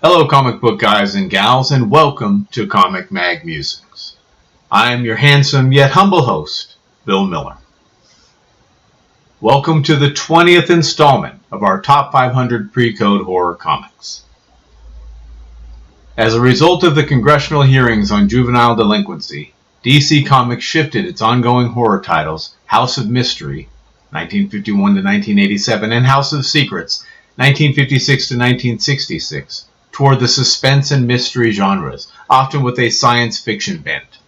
Hello comic book guys and gals, and welcome to Comic Mag Musings. I am your handsome yet humble host, Bill Miller. Welcome to the 20th installment of our Top 500 Pre-Code Horror Comics. As a result of the congressional hearings on juvenile delinquency, DC Comics shifted its ongoing horror titles House of Mystery, 1951 to 1987, and House of Secrets, 1956 to 1966, toward the suspense and mystery genres, often with a science fiction bent.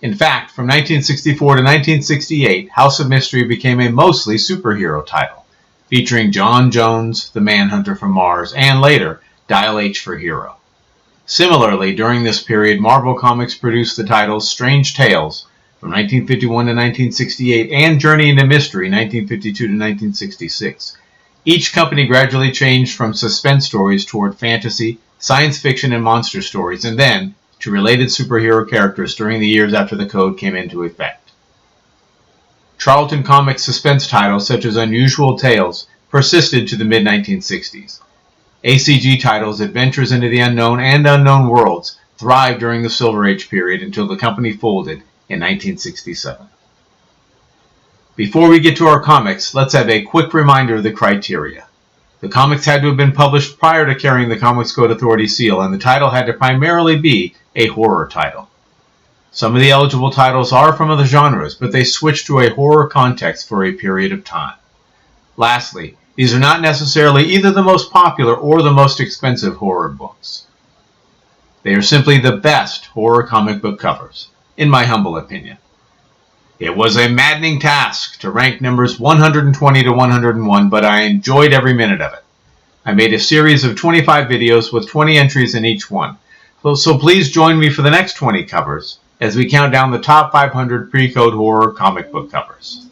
In fact, from 1964 to 1968, House of Mystery became a mostly superhero title, featuring John Jones, the Manhunter from Mars, and later, Dial H for Hero. Similarly, during this period, Marvel Comics produced the titles Strange Tales from 1951 to 1968 and Journey into Mystery 1952 to 1966. Each company gradually changed from suspense stories toward fantasy, science fiction, and monster stories, and then to related superhero characters during the years after the code came into effect. Charlton Comics suspense titles such as Unusual Tales persisted to the mid-1960s. ACG titles Adventures into the Unknown and Unknown Worlds thrived during the Silver Age period until the company folded in 1967. Before we get to our comics, let's have a quick reminder of the criteria. The comics had to have been published prior to carrying the Comics Code Authority seal, and the title had to primarily be a horror title. Some of the eligible titles are from other genres, but they switch to a horror context for a period of time. Lastly, these are not necessarily either the most popular or the most expensive horror books. They are simply the best horror comic book covers, in my humble opinion. It was a maddening task to rank numbers 120 to 101, but I enjoyed every minute of it. I made a series of 25 videos with 20 entries in each one. So please join me for the next 20 covers as we count down the top 500 pre-code horror comic book covers.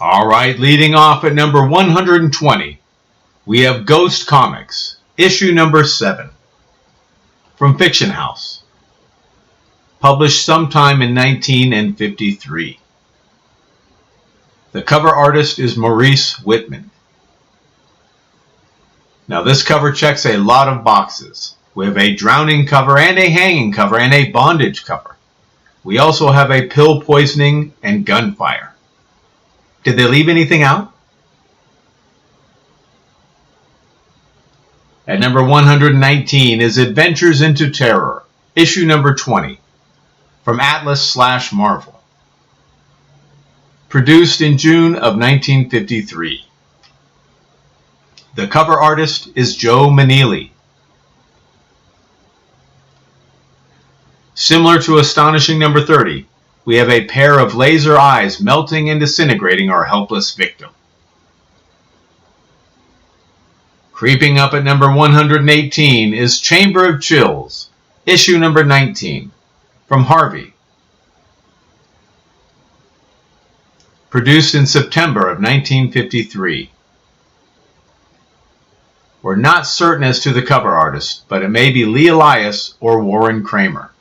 Alright, leading off at number 120, we have Ghost Comics, issue number 7, from Fiction House, published sometime in 1953. The cover artist is Maurice Whitman. Now this cover checks a lot of boxes. We have a drowning cover and a hanging cover and a bondage cover. We also have a pill poisoning and gunfire. Did they leave anything out? At number 119 is Adventures into Terror, issue number 20, from Atlas/Marvel. Produced in June of 1953. The cover artist is Joe Maneely. Similar to Astonishing number 30, we have a pair of laser eyes melting and disintegrating our helpless victim. Creeping up at number 118 is Chamber of Chills, issue number 19, from Harvey. Produced in September of 1953. We're not certain as to the cover artist, but it may be Lee Elias or Warren Kramer.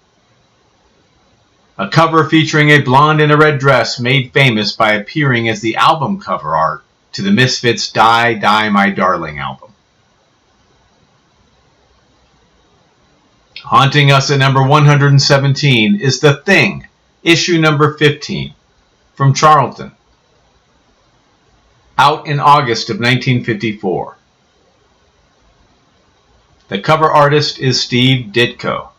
A cover featuring a blonde in a red dress made famous by appearing as the album cover art to the Misfits' Die, Die, My Darling album. Haunting us at number 117 is The Thing, issue number 15, from Charlton. Out in August of 1954. The cover artist is Steve Ditko.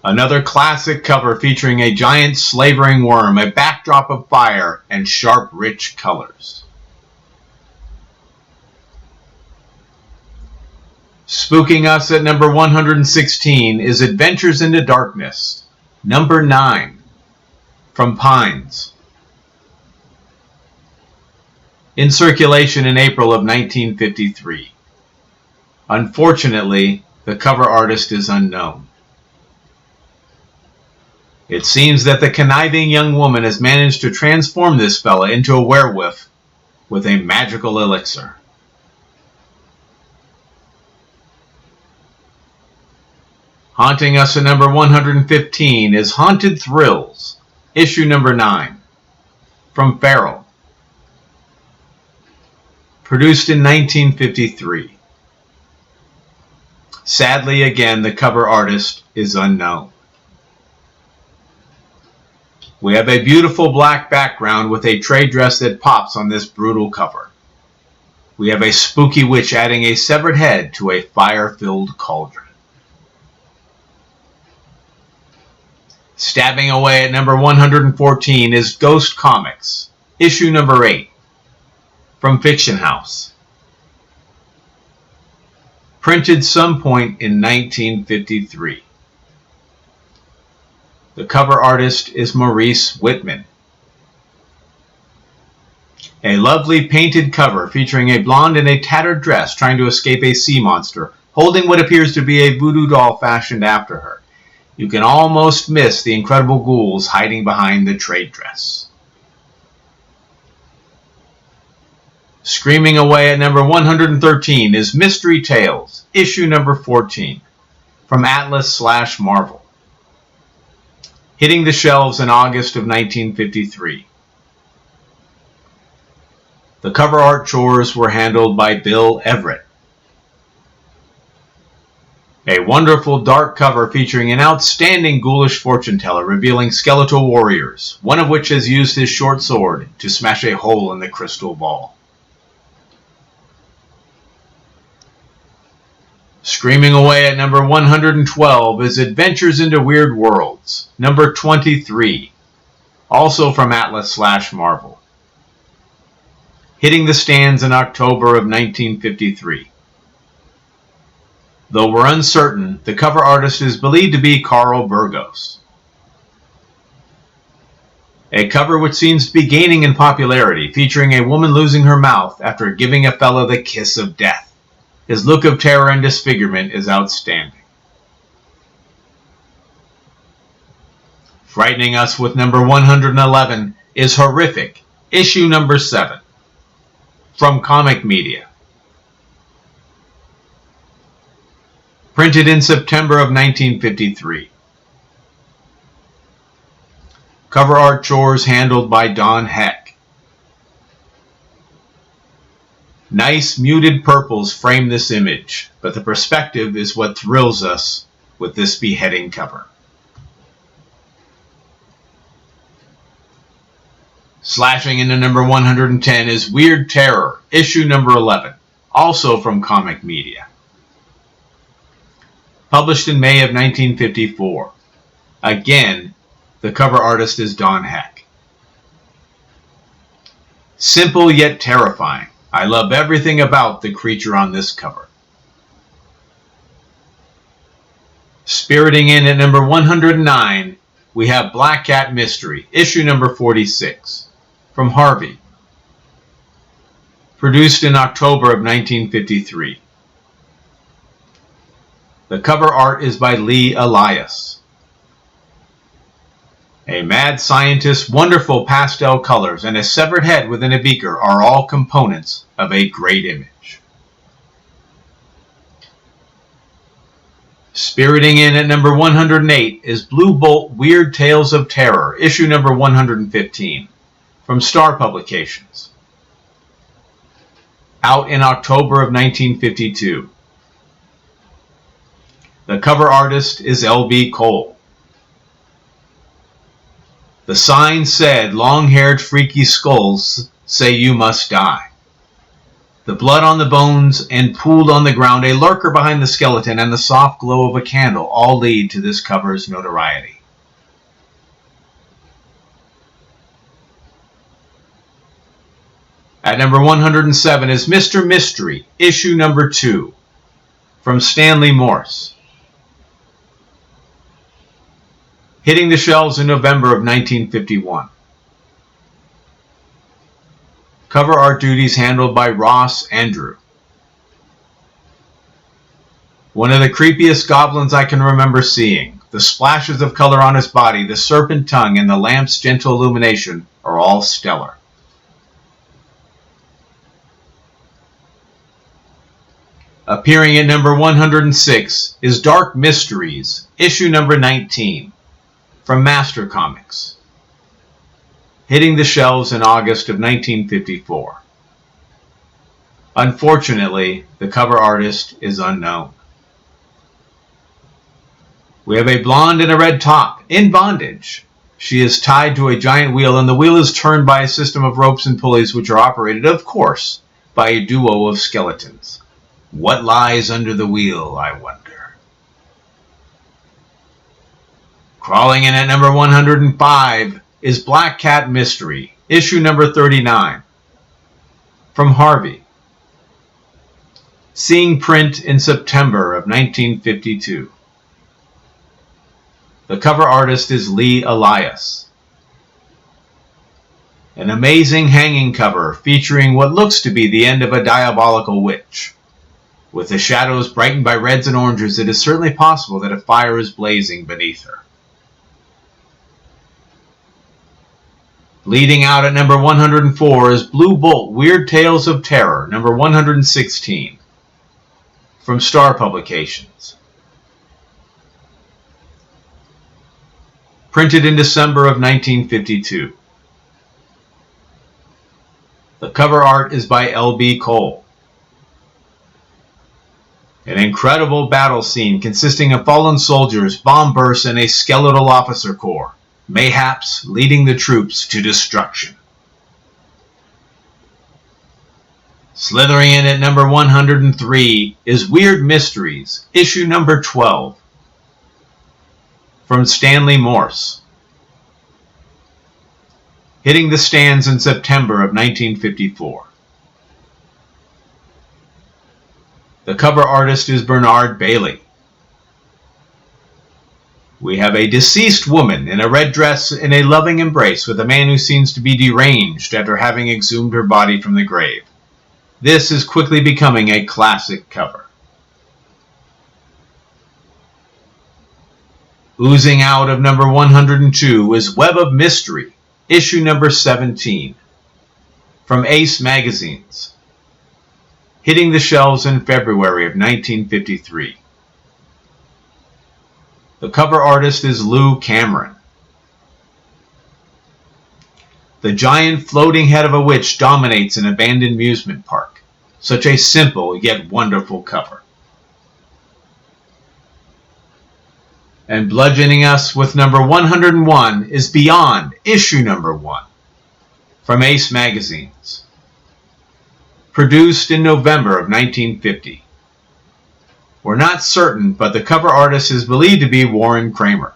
Another classic cover featuring a giant slavering worm, a backdrop of fire, and sharp, rich colors. Spooking us at number 116 is Adventures into Darkness, number 9, from Pines. In circulation in April of 1953. Unfortunately, the cover artist is unknown. It seems that the conniving young woman has managed to transform this fella into a werewolf with a magical elixir. Haunting us at number 115 is Haunted Thrills, issue number 9, from Farrell. Produced in 1953. Sadly, again, the cover artist is unknown. We have a beautiful black background with a trade dress that pops on this brutal cover. We have a spooky witch adding a severed head to a fire-filled cauldron. Stabbing away at number 114 is Ghost Comics, issue number 8, from Fiction House. Printed some point in 1953. The cover artist is Maurice Whitman. A lovely painted cover featuring a blonde in a tattered dress trying to escape a sea monster, holding what appears to be a voodoo doll fashioned after her. You can almost miss the incredible ghouls hiding behind the trade dress. Screaming away at number 113 is Mystery Tales, issue number 14, from Atlas/Marvel. Hitting the shelves in August of 1953. The cover art chores were handled by Bill Everett. A wonderful dark cover featuring an outstanding ghoulish fortune teller revealing skeletal warriors, one of which has used his short sword to smash a hole in the crystal ball. Screaming away at number 112 is Adventures into Weird Worlds, number 23, also from Atlas/Marvel. Hitting the stands in October of 1953. Though we're uncertain, the cover artist is believed to be Carl Burgos. A cover which seems to be gaining in popularity, featuring a woman losing her mouth after giving a fellow the kiss of death. His look of terror and disfigurement is outstanding. Frightening us with number 111 is Horrific, issue number 7, from Comic Media. Printed in September of 1953. Cover art chores handled by Don Heck. Nice muted purples frame this image, but the perspective is what thrills us with this beheading cover. Slashing into number 110 is Weird Terror, issue number 11, also from Comic Media. Published in May of 1954. Again, the cover artist is Don Heck. Simple yet terrifying. I love everything about the creature on this cover. Spiriting in at number 109, we have Black Cat Mystery, issue number 46, from Harvey. Produced in October of 1953. The cover art is by Lee Elias. A mad scientist, wonderful pastel colors, and a severed head within a beaker are all components of a great image. Spiriting in at number 108 is Blue Bolt Weird Tales of Terror, issue number 115, from Star Publications. Out in October of 1952. The cover artist is L.B. Cole. The sign said, long-haired freaky skulls say you must die. The blood on the bones and pooled on the ground, a lurker behind the skeleton, and the soft glow of a candle all lead to this cover's notoriety. At number 107 is Mr. Mystery, issue number 2, from Stanley Morse. Hitting the shelves in November of 1951. Cover art duties handled by Ross Andrew. One of the creepiest goblins I can remember seeing. The splashes of color on his body, the serpent tongue, and the lamp's gentle illumination are all stellar. Appearing at number 106 is Dark Mysteries, issue number 19, from Master Comics, hitting the shelves in August of 1954. Unfortunately, the cover artist is unknown. We have a blonde in a red top, in bondage. She is tied to a giant wheel, and the wheel is turned by a system of ropes and pulleys which are operated, of course, by a duo of skeletons. What lies under the wheel, I wonder? Crawling in at number 105 is Black Cat Mystery, issue number 39, from Harvey, seeing print in September of 1952. The cover artist is Lee Elias. An amazing hanging cover featuring what looks to be the end of a diabolical witch. With the shadows brightened by reds and oranges, it is certainly possible that a fire is blazing beneath her. Leading out at number 104 is Blue Bolt, Weird Tales of Terror, number 116, from Star Publications. Printed in December of 1952. The cover art is by L.B. Cole. An incredible battle scene consisting of fallen soldiers, bomb bursts, and a skeletal officer corps, mayhaps leading the troops to destruction. Slithering in at number 103 is Weird Mysteries, issue number 12, from Stanley Morse, hitting the stands in September of 1954. The cover artist is Bernard Bailey. We have a deceased woman in a red dress in a loving embrace with a man who seems to be deranged after having exhumed her body from the grave. This is quickly becoming a classic cover. Oozing out of number 102 is Web of Mystery, issue number 17, from Ace Magazines, hitting the shelves in February of 1953. The cover artist is Lou Cameron. The giant floating head of a witch dominates an abandoned amusement park. Such a simple yet wonderful cover. And bludgeoning us with number 101 is Beyond, issue number 1, from Ace Magazines, produced in November of 1950. We're not certain, but the cover artist is believed to be Warren Kramer.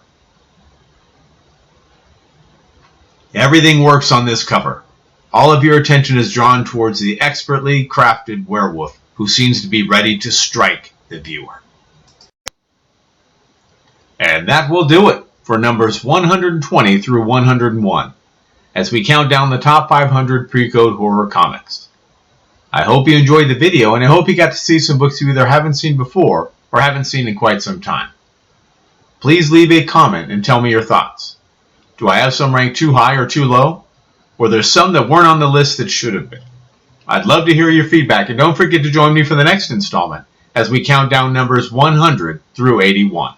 Everything works on this cover. All of your attention is drawn towards the expertly crafted werewolf who seems to be ready to strike the viewer. And that will do it for numbers 120 through 101 as we count down the top 500 pre-code horror comics. I hope you enjoyed the video, and I hope you got to see some books you either haven't seen before or haven't seen in quite some time. Please leave a comment and tell me your thoughts. Do I have some ranked too high or too low? Or there's some that weren't on the list that should have been? I'd love to hear your feedback, and don't forget to join me for the next installment as we count down numbers 100 through 81.